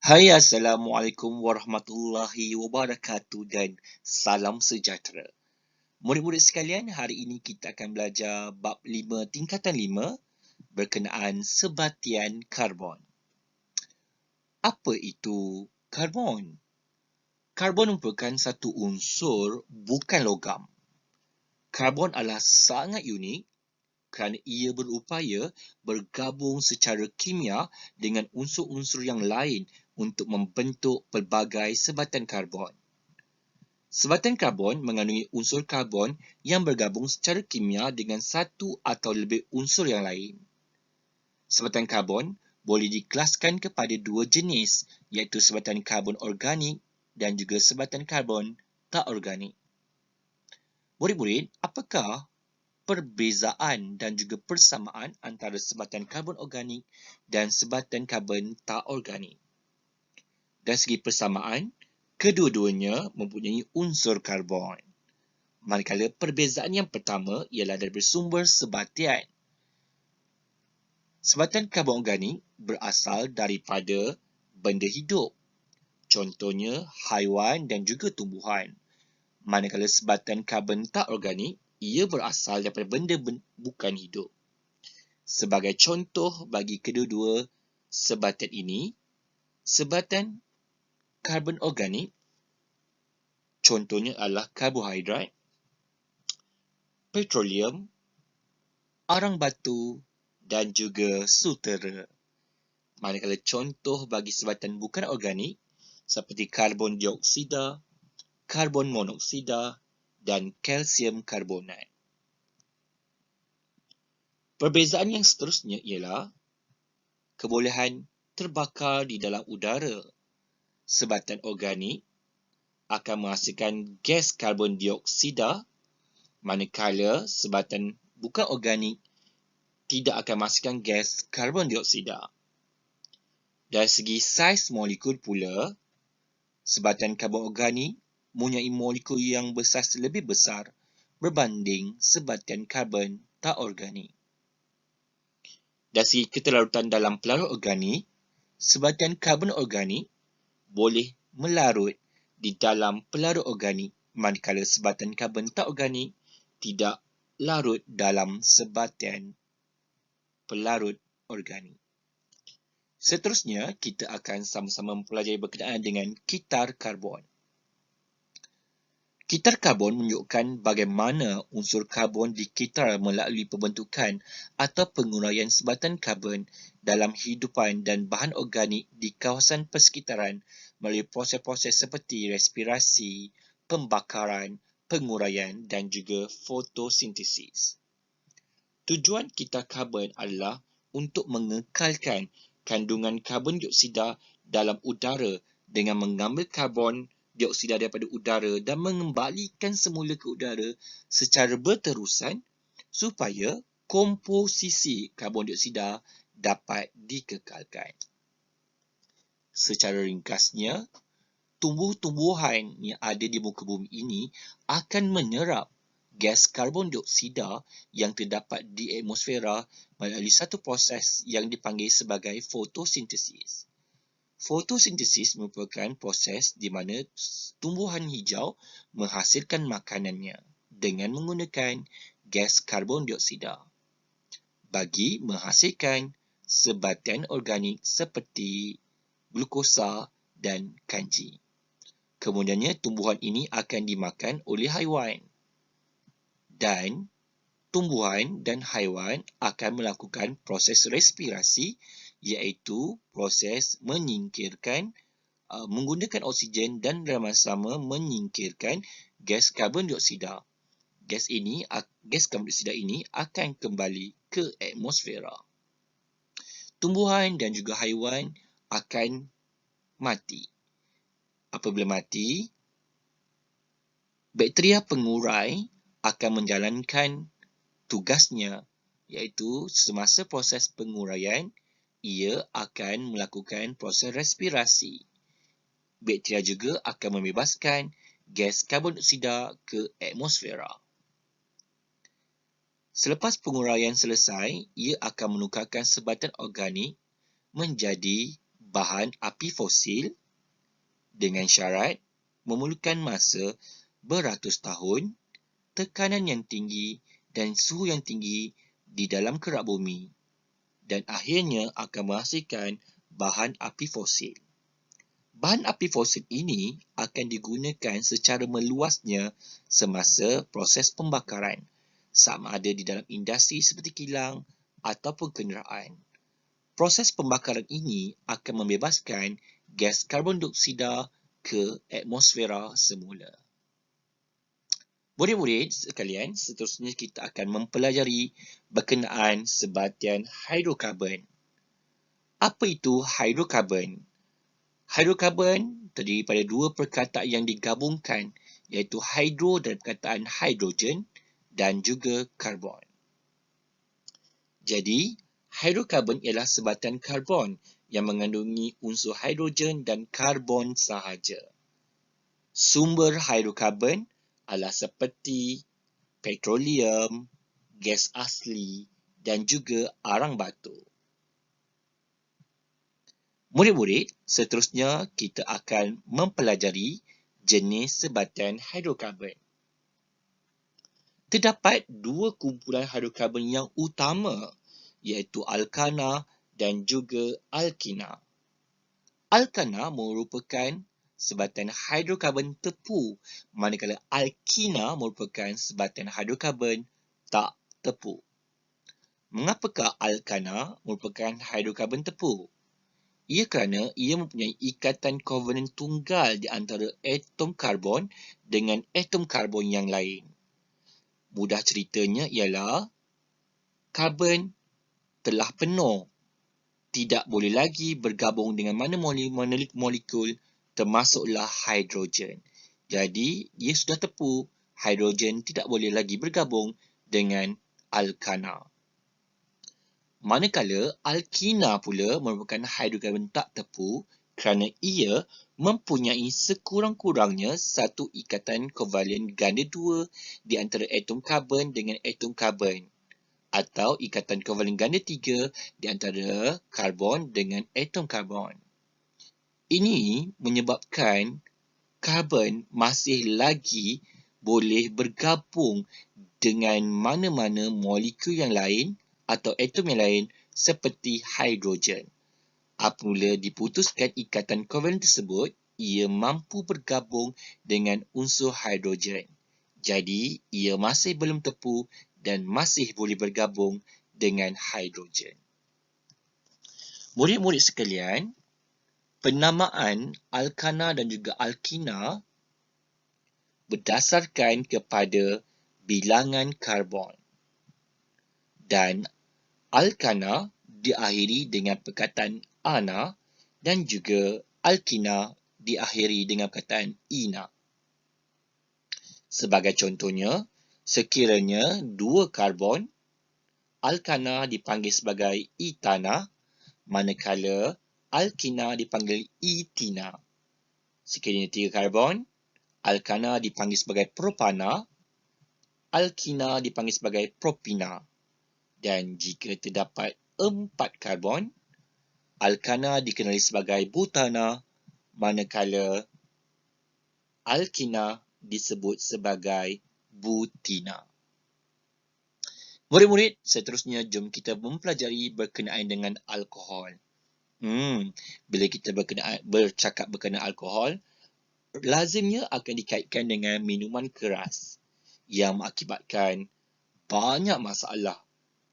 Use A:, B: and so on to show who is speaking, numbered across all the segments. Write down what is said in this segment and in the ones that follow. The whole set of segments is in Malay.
A: Hai, Assalamualaikum warahmatullahi wabarakatuh dan salam sejahtera. Murid-murid sekalian, hari ini kita akan belajar bab 5 tingkatan 5 berkenaan sebatian karbon. Apa itu karbon? Karbon merupakan satu unsur bukan logam. Karbon adalah sangat unik kerana ia berupaya bergabung secara kimia dengan unsur-unsur yang lain untuk membentuk pelbagai sebatan karbon. Sebatan karbon mengandungi unsur karbon yang bergabung secara kimia dengan satu atau lebih unsur yang lain. Sebatan karbon boleh dikelaskan kepada dua jenis, iaitu sebatan karbon organik dan juga sebatan karbon tak organik. Murid-murid, apakah perbezaan dan juga persamaan antara sebatan karbon organik dan sebatan karbon tak organik? Dari segi persamaan, kedua-duanya mempunyai unsur karbon. Manakala perbezaan yang pertama ialah dari sumber sebatian. Sebatan karbon organik berasal daripada benda hidup. Contohnya haiwan dan juga tumbuhan. Manakala sebatan karbon tak organik, ia berasal daripada benda bukan hidup. Sebagai contoh bagi kedua-dua sebatan ini, sebatan karbon organik contohnya adalah karbohidrat, petroleum, arang batu dan juga sutera. Manakala contoh bagi sebatan bukan organik seperti karbon dioksida, karbon monoksida dan kalsium karbonat. Perbezaan yang seterusnya ialah kebolehan terbakar di dalam udara. Sebatan organik akan menghasilkan gas karbon dioksida, manakala sebatan bukan organik tidak akan menghasilkan gas karbon dioksida. Dari segi saiz molekul pula, sebatan karbon organik mempunyai molekul yang bersaiz lebih besar berbanding sebatan karbon tak organik. Dari segi ketelarutan dalam pelarut organik, sebatan karbon organik boleh melarut di dalam pelarut organik, manakala sebatan karbon tak organik tidak larut dalam sebatan pelarut organik. Seterusnya, kita akan sama-sama mempelajari berkenaan dengan kitar karbon. Kitar karbon menunjukkan bagaimana unsur karbon dikitar melalui pembentukan atau penguraian sebatan karbon dalam hidupan dan bahan organik di kawasan persekitaran melalui proses-proses seperti respirasi, pembakaran, penguraian dan juga fotosintesis. Tujuan kitar karbon adalah untuk mengekalkan kandungan karbon dioksida dalam udara dengan mengambil karbon dioksida daripada udara dan mengembalikan semula ke udara secara berterusan supaya komposisi karbon dioksida dapat dikekalkan. Secara ringkasnya, tumbuh-tumbuhan yang ada di muka bumi ini akan menyerap gas karbon dioksida yang terdapat di atmosfera melalui satu proses yang dipanggil sebagai fotosintesis. Fotosintesis merupakan proses di mana tumbuhan hijau menghasilkan makanannya dengan menggunakan gas karbon dioksida bagi menghasilkan sebatan organik seperti glukosa dan kanji. Kemudiannya tumbuhan ini akan dimakan oleh haiwan dan tumbuhan dan haiwan akan melakukan proses respirasi iaitu proses menggunakan oksigen dan bersama-sama menyingkirkan gas karbon dioksida. Gas karbon dioksida ini akan kembali ke atmosfera. Tumbuhan dan juga haiwan akan mati. Apabila mati, bakteria pengurai akan menjalankan tugasnya iaitu semasa proses penguraian, ia akan melakukan proses respirasi. Bakteria juga akan membebaskan gas karbon dioksida ke atmosfera. Selepas penguraian selesai, ia akan menukarkan sebatan organik menjadi bahan api fosil dengan syarat memerlukan masa beratus tahun, tekanan yang tinggi dan suhu yang tinggi di dalam kerak bumi dan akhirnya akan menghasilkan bahan api fosil. Bahan api fosil ini akan digunakan secara meluasnya semasa proses pembakaran, sama ada di dalam industri seperti kilang ataupun kenderaan. Proses pembakaran ini akan membebaskan gas karbon dioksida ke atmosfera semula. Murid-murid sekalian, seterusnya kita akan mempelajari berkenaan sebatian hidrokarbon. Apa itu hidrokarbon? Hidrokarbon terdiri pada dua perkataan yang digabungkan, iaitu hydro dari perkataan hidrogen dan juga karbon. Jadi, hidrokarbon ialah sebatian karbon yang mengandungi unsur hidrogen dan karbon sahaja. Sumber hidrokarbon adalah seperti petroleum, gas asli dan juga arang batu. Murid-murid, seterusnya kita akan mempelajari jenis sebatian hidrokarbon. Terdapat dua kumpulan hidrokarbon yang utama, iaitu alkana dan juga alkina. Alkana merupakan sebatian hidrokarbon tepu, manakala alkina merupakan sebatian hidrokarbon tak tepu. Mengapakah alkana merupakan hidrokarbon tepu? Ia kerana ia mempunyai ikatan kovalent tunggal di antara atom karbon dengan atom karbon yang lain. Mudah ceritanya ialah karbon telah penuh, tidak boleh lagi bergabung dengan mana molekul termasuklah hidrogen. Jadi, ia sudah tepu, hidrogen tidak boleh lagi bergabung dengan alkana. Manakala alkina pula merupakan hidrokarbon tak tepu kerana ia mempunyai sekurang-kurangnya satu ikatan kovalen ganda 2 di antara atom karbon dengan atom karbon atau ikatan kovalen ganda 3 di antara karbon dengan atom karbon. Ini menyebabkan karbon masih lagi boleh bergabung dengan mana-mana molekul yang lain atau atom yang lain seperti hidrogen. Apabila diputuskan ikatan kovalen tersebut, ia mampu bergabung dengan unsur hidrogen. Jadi, ia masih belum tepu dan masih boleh bergabung dengan hidrogen. Murid-murid sekalian, penamaan alkana dan juga alkina berdasarkan kepada bilangan karbon. Dan alkana diakhiri dengan perkataan ana dan juga alkina diakhiri dengan perkataan ina. Sebagai contohnya, sekiranya dua karbon, alkana dipanggil sebagai etana, manakala alkina dipanggil etina. Sekiranya tiga karbon, alkana dipanggil sebagai propana, alkina dipanggil sebagai propina. Dan jika terdapat 4 karbon, alkana dikenali sebagai butana, manakala alkina disebut sebagai butina. Murid-murid, seterusnya jom kita mempelajari berkenaan dengan alkohol. Bila kita bercakap berkenaan alkohol, lazimnya akan dikaitkan dengan minuman keras yang mengakibatkan banyak masalah,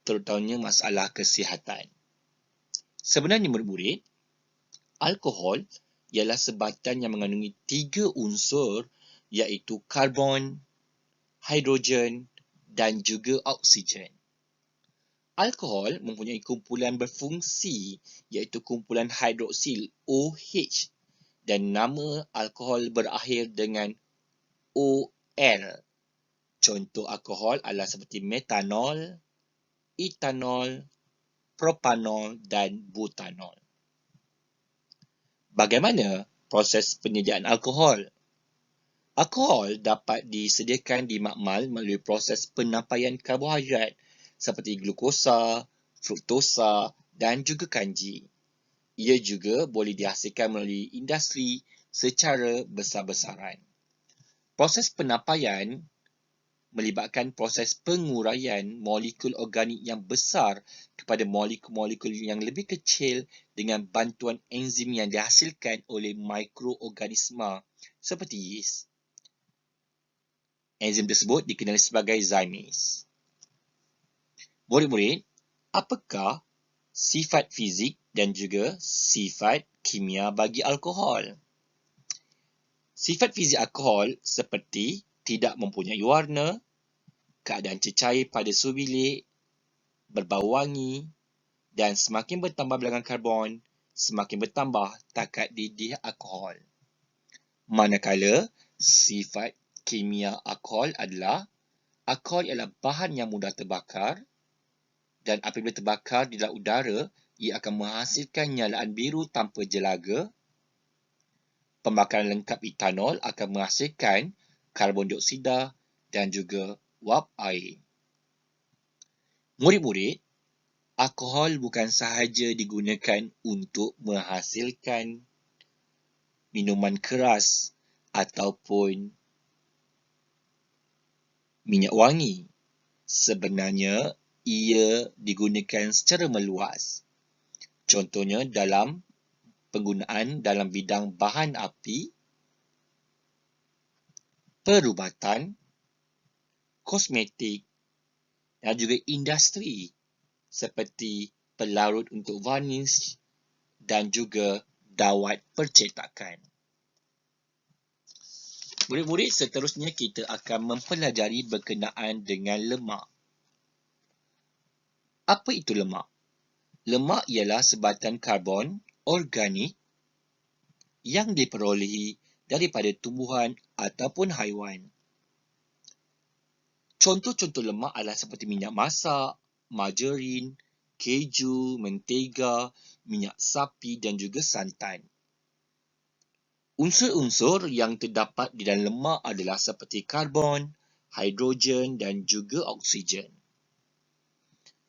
A: terutamanya masalah kesihatan. Sebenarnya murid-murid, alkohol ialah sebatian yang mengandungi 3 unsur iaitu karbon, hidrogen dan juga oksigen. Alkohol mempunyai kumpulan berfungsi iaitu kumpulan hidroksil OH dan nama alkohol berakhir dengan OL. Contoh alkohol adalah seperti metanol, etanol, propanol dan butanol. Bagaimana proses penyediaan alkohol? Alkohol dapat disediakan di makmal melalui proses penampaian karbohidrat seperti glukosa, fruktosa dan juga kanji. ia juga boleh dihasilkan melalui industri secara besar-besaran. Proses penapaian melibatkan proses penguraian molekul organik yang besar kepada molekul-molekul yang lebih kecil dengan bantuan enzim yang dihasilkan oleh mikroorganisma seperti yeast. Enzim tersebut dikenali sebagai zymase. Murid-murid, apakah sifat fizik dan juga sifat kimia bagi alkohol? Sifat fizik alkohol seperti tidak mempunyai warna, keadaan cecair pada suhu bilik, berbau wangi dan semakin bertambah bilangan karbon, semakin bertambah takat didih alkohol. Manakala sifat kimia alkohol adalah bahan yang mudah terbakar dan apabila terbakar di dalam udara, ia akan menghasilkan nyalaan biru tanpa jelaga. Pembakaran lengkap etanol akan menghasilkan karbon dioksida dan juga wap air. Murid-murid, alkohol bukan sahaja digunakan untuk menghasilkan minuman keras ataupun minyak wangi. Sebenarnya, ia digunakan secara meluas. Contohnya dalam penggunaan dalam bidang bahan api, perubatan, kosmetik dan juga industri seperti pelarut untuk varnish dan juga dawat percetakan. Murid-murid, seterusnya kita akan mempelajari berkenaan dengan lemak. Apa itu lemak? Lemak ialah sebatan karbon organik yang diperolehi daripada tumbuhan ataupun haiwan. Contoh-contoh lemak adalah seperti minyak masak, margarin, keju, mentega, minyak sapi dan juga santan. Unsur-unsur yang terdapat di dalam lemak adalah seperti karbon, hidrogen dan juga oksigen.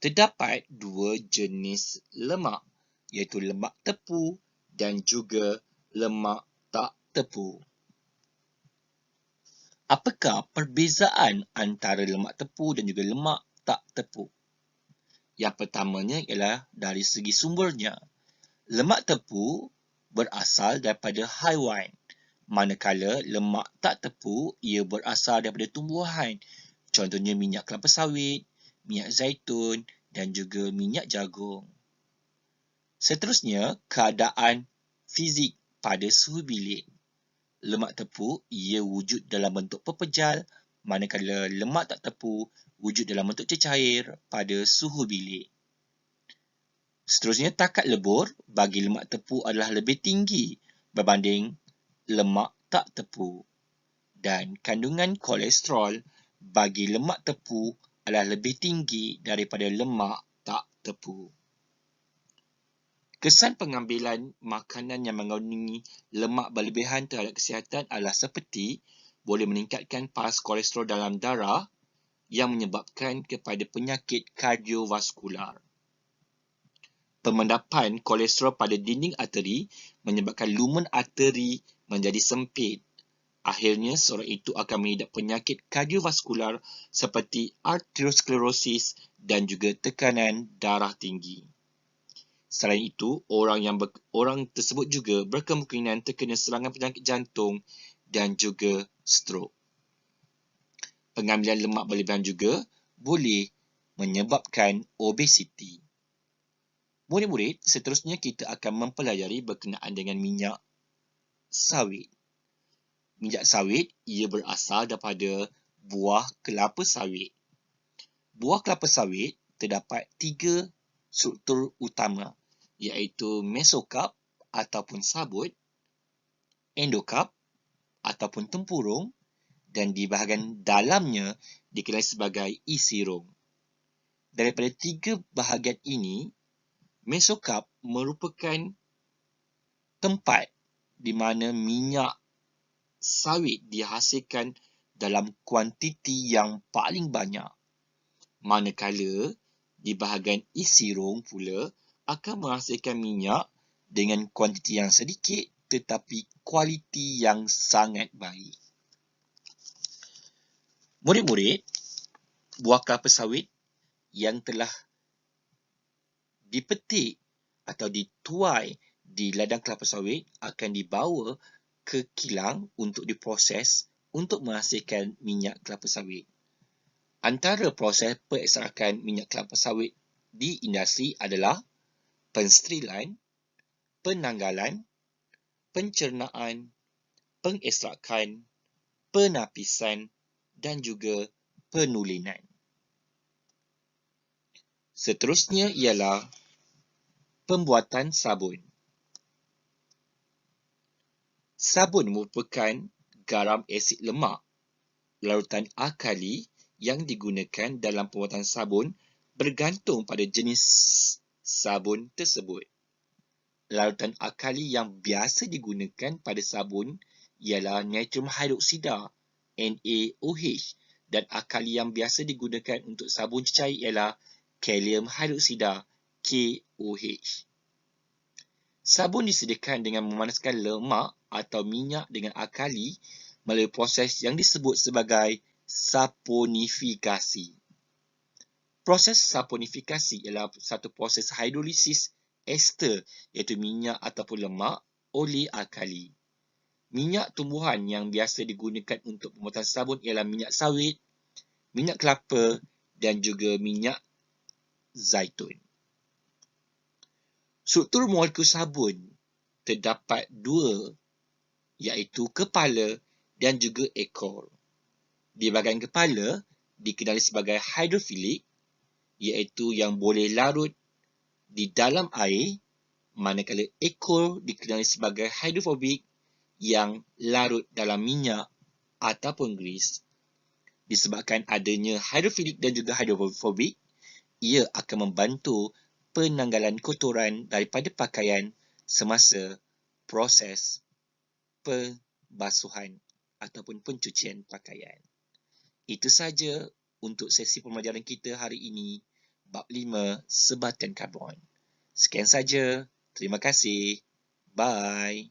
A: Terdapat dua jenis lemak, iaitu lemak tepu dan juga lemak tak tepu. Apakah perbezaan antara lemak tepu dan juga lemak tak tepu? Yang pertamanya ialah dari segi sumbernya. Lemak tepu berasal daripada haiwan, manakala lemak tak tepu ia berasal daripada tumbuhan. Contohnya minyak kelapa sawit, minyak zaitun dan juga minyak jagung. Seterusnya, keadaan fizik pada suhu bilik. Lemak tepu ia wujud dalam bentuk pepejal, manakala lemak tak tepu wujud dalam bentuk cecair pada suhu bilik. Seterusnya, takat lebur bagi lemak tepu adalah lebih tinggi berbanding lemak tak tepu. Dan kandungan kolesterol bagi lemak tepu adalah lebih tinggi daripada lemak tak tepu. Kesan pengambilan makanan yang mengandungi lemak berlebihan terhadap kesihatan adalah seperti boleh meningkatkan paras kolesterol dalam darah yang menyebabkan kepada penyakit kardiovaskular. Pemendapan kolesterol pada dinding arteri menyebabkan lumen arteri menjadi sempit. Akhirnya, seorang itu akan mengidap penyakit kardiovaskular seperti arteriosklerosis dan juga tekanan darah tinggi. Selain itu, orang tersebut juga berkemungkinan terkena serangan penyakit jantung dan juga strok. Pengambilan lemak berlebihan juga boleh menyebabkan obesiti. Murid-murid, seterusnya kita akan mempelajari berkenaan dengan minyak sawit. Minyak sawit ia berasal daripada buah kelapa sawit. Buah kelapa sawit terdapat 3 struktur utama, iaitu mesokarp ataupun sabut, endokarp ataupun tempurung dan di bahagian dalamnya dikenali sebagai isi rong. Daripada 3 bahagian ini, mesokarp merupakan tempat di mana minyak sawit dihasilkan dalam kuantiti yang paling banyak. Manakala di bahagian isi rong pula akan menghasilkan minyak dengan kuantiti yang sedikit tetapi kualiti yang sangat baik. Murid-murid, buah kelapa sawit yang telah dipetik atau dituai di ladang kelapa sawit akan dibawa ke kilang untuk diproses untuk menghasilkan minyak kelapa sawit. Antara proses pengekstrakan minyak kelapa sawit di industri adalah pensterilan, penanggalan, pencernaan, pengekstrakan, penapisan dan juga penulinan. Seterusnya ialah pembuatan sabun. Sabun merupakan garam asid lemak, larutan alkali yang digunakan dalam pembuatan sabun bergantung pada jenis sabun tersebut. Larutan alkali yang biasa digunakan pada sabun ialah natrium hidroksida NaOH dan alkali yang biasa digunakan untuk sabun cecair ialah kalium hidroksida KOH. Sabun disediakan dengan memanaskan lemak atau minyak dengan alkali melalui proses yang disebut sebagai saponifikasi. Proses saponifikasi ialah satu proses hidrolisis ester iaitu minyak ataupun lemak oleh alkali. Minyak tumbuhan yang biasa digunakan untuk pembuatan sabun ialah minyak sawit, minyak kelapa dan juga minyak zaitun. Struktur molekul sabun terdapat dua, iaitu kepala dan juga ekor. Di bahagian kepala dikenali sebagai hidrofilik, iaitu yang boleh larut di dalam air, manakala ekor dikenali sebagai hidrofobik yang larut dalam minyak ataupun grease. Disebabkan adanya hidrofilik dan juga hidrofobik, ia akan membantu penanggalan kotoran daripada pakaian semasa proses pembasuhan ataupun pencucian pakaian. Itu saja untuk sesi pembelajaran kita hari ini, bab 5 sebatan karbon. Sekian saja. Terima kasih. Bye.